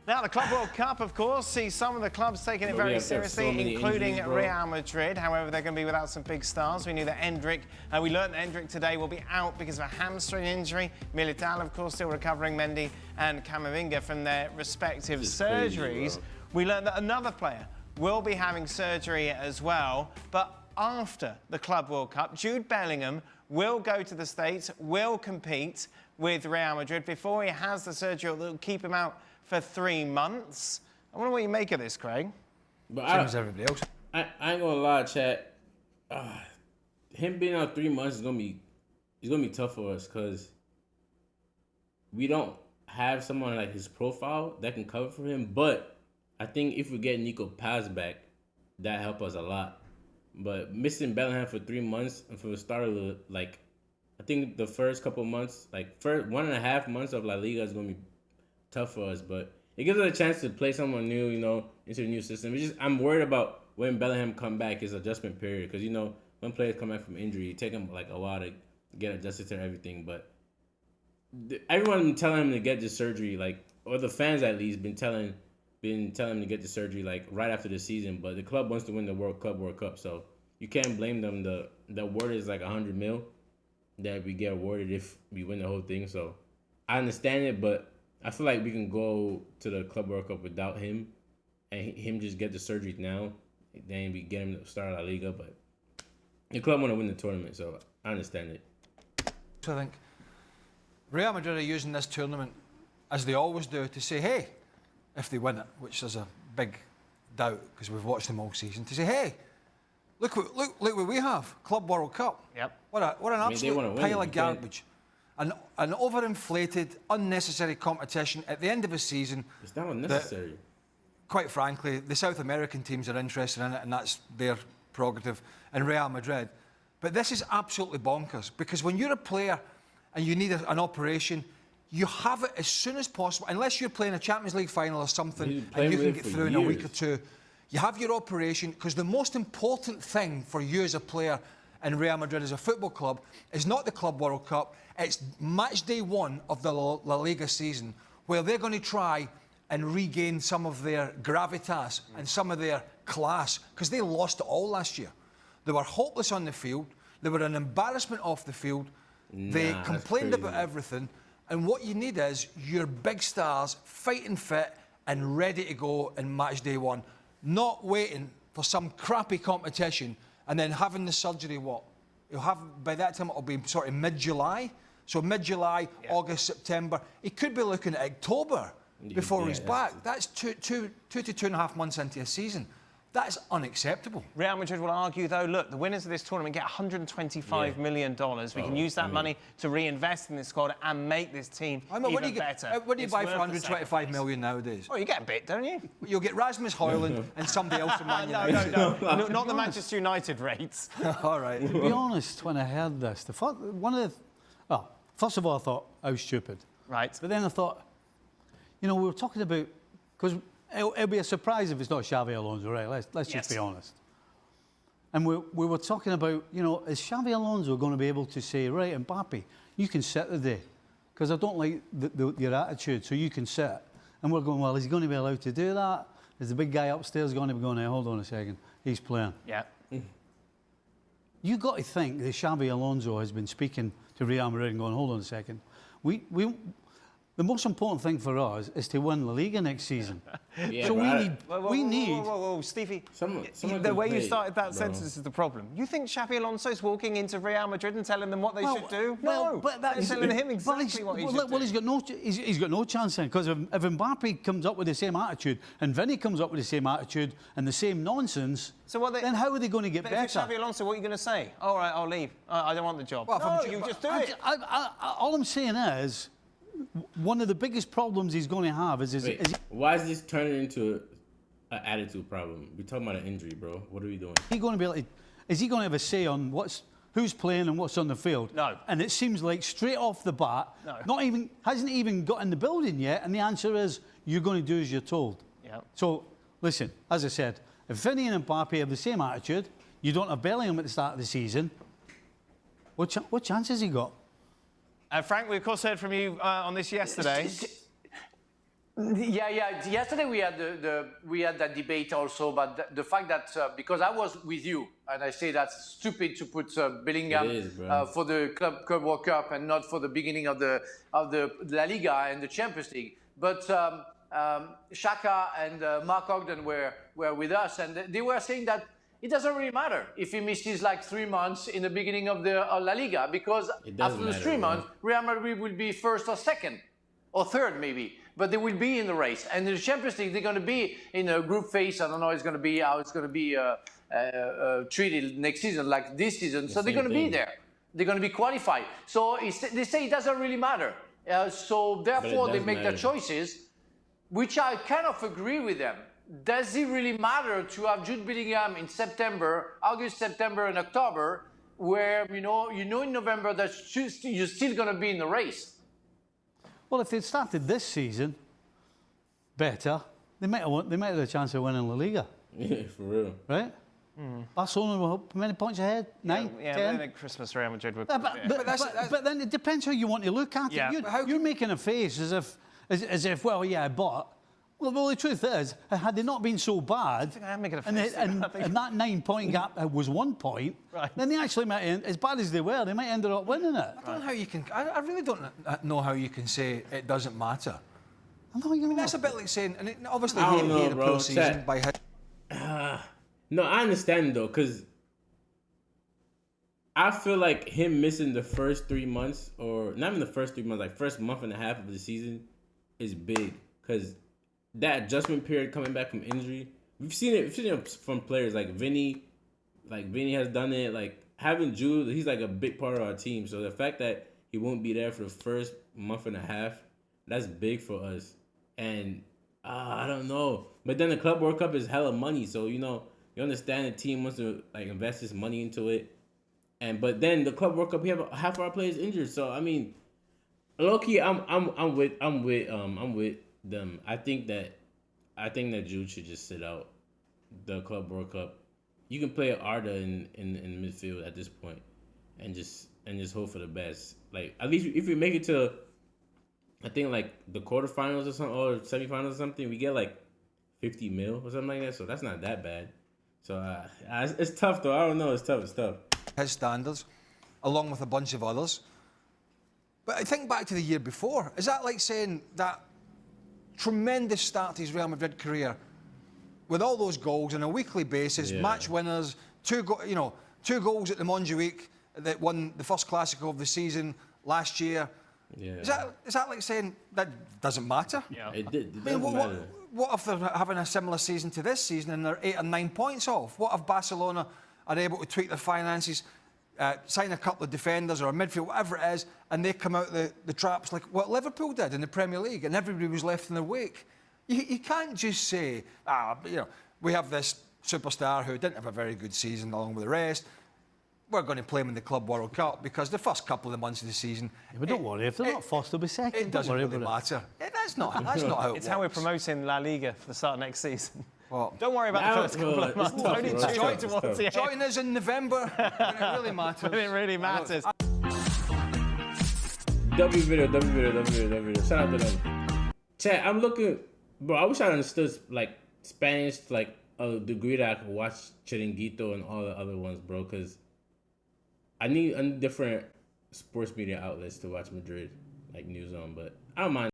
Now, the Club World Cup, of course, sees some of the clubs taking it very seriously, including Real Madrid. However, they're going to be without some big stars. We knew that we learned that Endrick today will be out because of a hamstring injury. Militao, of course, still recovering. Mendy and Camavinga from their respective surgeries. We learned that another player will be having surgery as well. But after the Club World Cup, Jude Bellingham will go to the States, will compete with Real Madrid before he has the surgery that will keep him out for 3 months. I wonder what you make of this, Craig. But same as everybody else. I ain't gonna lie, chat. Him being out 3 months is gonna be tough for us because we don't have someone like his profile that can cover for him. But I think if we get Nico Paz back, that help us a lot. But missing Bellingham for 3 months and for the start of the I think the first couple months, first 1.5 months of La Liga is gonna be tough for us, but it gives us a chance to play someone new, into the new system. I'm worried about when Bellingham come back, his adjustment period, because when players come back from injury, it take them a while to get adjusted to everything. But everyone been telling him to get this surgery, or the fans at least been telling him to get the surgery right after the season. But the club wants to win the World Cup, so you can't blame them. The award is 100 mil that we get awarded if we win the whole thing. So I understand it, but I feel like we can go to the Club World Cup without him and him just get the surgery now. Then we get him to start La Liga. But the club want to win the tournament, so I understand it. So I think Real Madrid are using this tournament, as they always do, to say, hey, if they win it, which there's a big doubt because we've watched them all season, to say, hey, look what we have, Club World Cup. Yep. What an absolute pile of garbage. An overinflated, unnecessary competition at the end of a season. It's not unnecessary. Quite frankly, the South American teams are interested in it, and that's their prerogative, and Real Madrid. But this is absolutely bonkers, because when you're a player and you need an operation, you have it as soon as possible, unless you're playing a Champions League final or something, and you can get through in a week or two. You have your operation, because the most important thing for you as a player in Real Madrid as a football club is not the Club World Cup, it's match day 1 of the La Liga season, where they're going to try and regain some of their gravitas and some of their class, because they lost it all last year. They were hopeless on the field, they were an embarrassment off the field, they complained about everything, and what you need is your big stars fighting fit and ready to go in match day 1, not waiting for some crappy competition and then having the surgery, by that time it'll be sort of mid-July. So mid-July, August, September. He could be looking at October before he's back. That's two to 2.5 months into a season. That's unacceptable. Real Madrid will argue, though, look, the winners of this tournament get $125 million. We can use that money to reinvest in this squad and make this team even better. What do you buy for $125 million nowadays? Oh, you get a bit, don't you? You'll get Rasmus Højlund and somebody else from Man United. No, not the Manchester United rates. All right. To be honest, when I heard this, first of all, I thought I was stupid. Right. But then I thought, we were talking about, because it'll be a surprise if it's not Xavi Alonso, right? Let's just be honest. And we were talking about, is Xavi Alonso going to be able to say, right, Mbappe, you can sit today, because I don't like your attitude, so you can sit. And we're going, well, is he going to be allowed to do that? Is the big guy upstairs going to be going, hey, hold on a second, he's playing? Yeah. You've got to think that Xavi Alonso has been speaking to Real Madrid and going, hold on a second. The most important thing for us is to win La Liga next season. So we need... Whoa, Stevie. The way you started that sentence is the problem. You think Xavi Alonso's walking into Real Madrid and telling them what they should do? No, but they're telling him exactly what he should do. Well, he's got no chance then, because if Mbappe comes up with the same attitude and Vinny comes up with the same attitude and the same nonsense, then how are they going to get better? If Xavi Alonso, what are you going to say? All right, I'll leave. I don't want the job. No, you just do it. All I'm saying is, one of the biggest problems he's going to have is why is this turning into an attitude problem? We're talking about an injury, bro. What are we doing? Is he going to have a say on who's playing and what's on the field? No. And it seems like straight off the bat, hasn't even got in the building yet, and the answer is you're going to do as you're told. Yeah. So listen, as I said, if Vinny and Mbappe have the same attitude, you don't have Bellingham at the start of the season, what chance has he got? Frank, we of course heard from you on this yesterday. Yeah. Yesterday we had we had that debate also, but the fact that because I was with you and I say that's stupid to put Bellingham for the Club World Cup and not for the beginning of the La Liga and the Champions League. But Xhaka and Mark Ogden were with us, and they were saying that it doesn't really matter if he misses like 3 months in the beginning of the La Liga, because after the 3 months, Real Madrid will be first or second or third maybe, but they will be in the race. And in the Champions League, they're going to be in a group phase. I don't know how it's going to be treated next season, like this season. So they're going to be there. They're going to be qualified. So they say it doesn't really matter. So therefore, they make their choices, which I kind of agree with them. Does it really matter to have Jude Bellingham in September, August, September, and October, where you know in November that you're still going to be in the race? Well, if they'd started this season better, they might have a chance of winning La Liga. Yeah, for real. Right? Barcelona were how many points ahead? 9, 10? I think Christmas Real Madrid would. But then it depends how you want to look at it. You're making a face as if well, yeah, but. Well, the truth is, had they not been so bad, I'm making a and that 9-point gap was 1 point, then they actually might, as bad as they were, they might end up winning it. I don't know how you can. I really don't know how you can say it doesn't matter. I mean, that's a bit like saying, and obviously, I don't know, the bro. season by no, I understand though, because I feel like him missing the first 3 months, or not even the first 3 months, like first month and a half of the season, is big, because that adjustment period coming back from injury, we've seen it from players like Vinny. Like Vinny has done it. Like having Jude, he's like a big part of our team. So the fact that he won't be there for the first month and a half, that's big for us. And I don't know. But then the Club World Cup is hella money, so you understand the team wants to like invest this money into it. But then the Club World Cup, we have half our players injured. So I mean, low key, I'm with them. I think that Jude should just sit out the Club World Cup. You can play Arda in midfield at this point, and just hope for the best. Like at least if we make it to, I think like the quarterfinals or something, or semifinals or something, we get like 50 mil or something like that. So that's not that bad. So it's tough though. I don't know. It's tough. his standards, along with a bunch of others. But I think back to the year before. Is that like saying that tremendous start to his Real Madrid career, with all those goals on a weekly basis, match winners, two goals at the Montjuic that won the first Clásico of the season last year? Yeah. Is that like saying that doesn't matter? Yeah, it doesn't matter. What if they're having a similar season to this season and they're 8 or 9 points off? What if Barcelona are able to tweak their finances, sign a couple of defenders or a midfield, whatever it is, and they come out the traps like what Liverpool did in the Premier League, and everybody was left in their wake? You can't just say, we have this superstar who didn't have a very good season along with the rest. We're going to play him in the Club World Cup because the first couple of months of the season... Yeah, but don't worry, if they're not first, they'll be second. It doesn't really matter. That's not how it works. It's how we're promoting La Liga for the start of next season. Well, don't worry about the first couple of months. Only towards the end. Join us in November when it really matters. When it really matters. W video. Shout out to them. Chat, I'm looking... Bro, I wish I understood, like, Spanish, like, a degree that I could watch Chiringuito and all the other ones, bro, because I need different sports media outlets to watch Madrid, like, news on, but I don't mind.